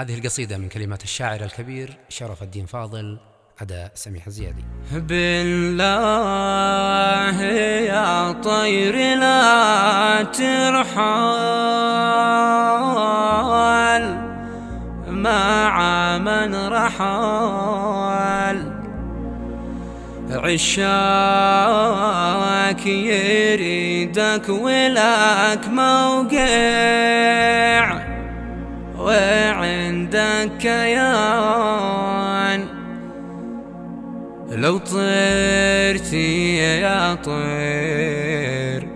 هذه القصيدة من كلمات الشاعر الكبير شرف الدين فاضل، أداء سميح الزيادي. بالله يا طير لا ترحل مع من رحل، عشاك يريدك ولك موقع وعندك كيان. لو طرتي يا طير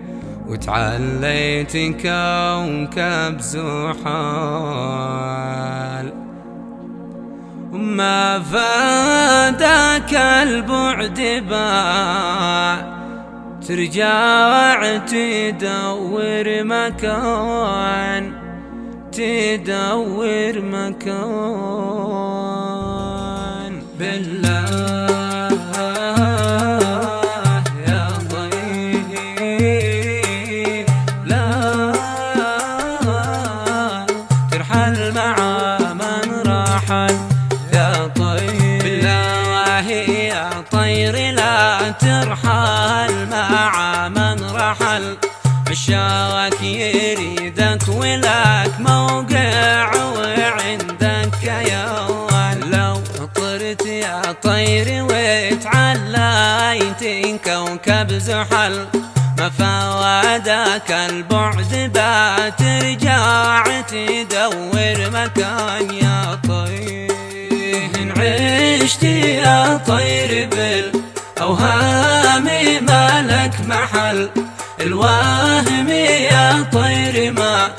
وتعليت كوكب زحال، ما فادك البعد باع ترجع تدور مكان، تدور مكان. بالله يا طيب لا ترحل مع من رحل يا طير. بالله يا طير لا ترحل مع من رحل، عشاك يريدك ولك موقع وعندك كيان. لو طرت يا طير وتعليت كوكب زحل، ما فوادك البعد بترجع تدور مكان يا طير. إن عشت يا طير بالأوهام مالك محل، الوهم يا طير ما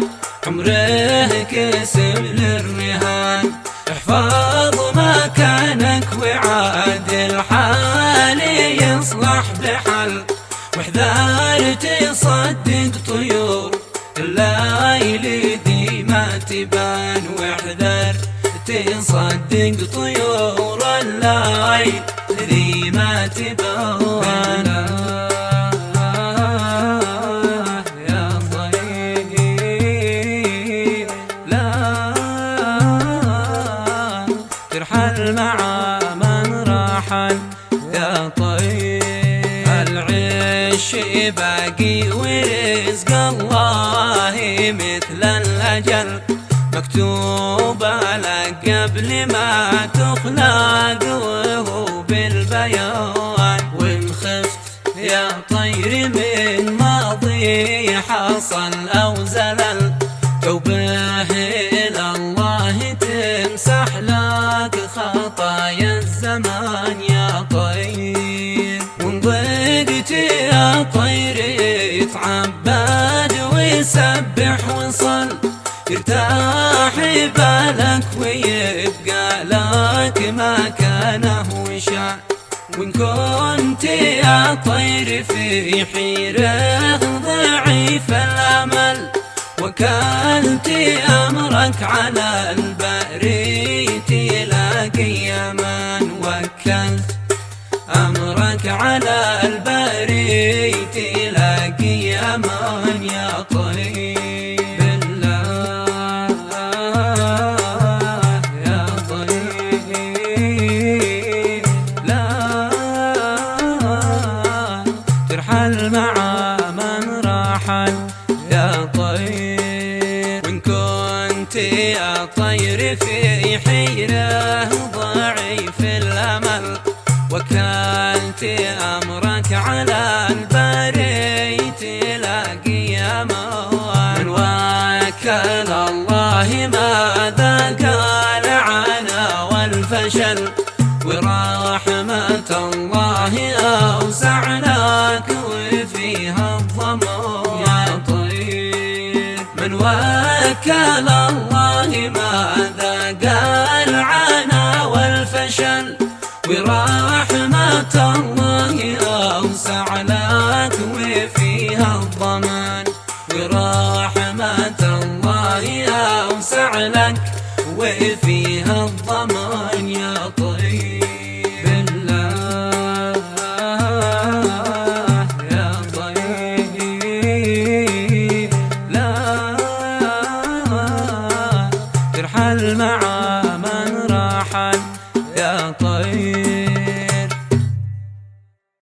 عمره كسب للرهان. احفظ مكانك وعاد الحال يصلح بحل، واحذر تصدق طيور الليل ذي ما تبان، واحذر تصدق طيور الليل ذي ما تبان. ترحل مع من رحل يا طير، العيش باقي ورزق الله مثل الأجل، مكتوب لك قبل ما تخلق وهو بالبيان. وإن خفت يا طير من ماضي حصل أو زلل، توبه إلى الله تمسح لك خطايا الزمان يا طير. وإن ضقت يا طير يتعبد ويسبح وصل، يرتاح بالك ويبقى لك مكانه وشان. وإن كنت يا طير في حيرة ضعيف الأمل، وكلت أمرك على البري تلاقي أمان، وكلت أمرك على البري تلاقي أمان يا طير. بالله يا طير لا ترحل مع من رحل يا طير. وإن كنت يا طير في حيرة ضعيف الأمل، وكلت أمرك على البري تلاقي أمان. من وكل الله ماذا قال عنا والفشل، ورحمة الله أوسع لك وفيها الضمان يا طير. من وكل الله ماذا قال عنا والفشل، ورحمة الله أوسع لك وفيها الضمان. ورحمة الله أوسع لك وفيها الضمان يا طير. بالله يا طير لا ترحل ترحل مع من رحل يا طير.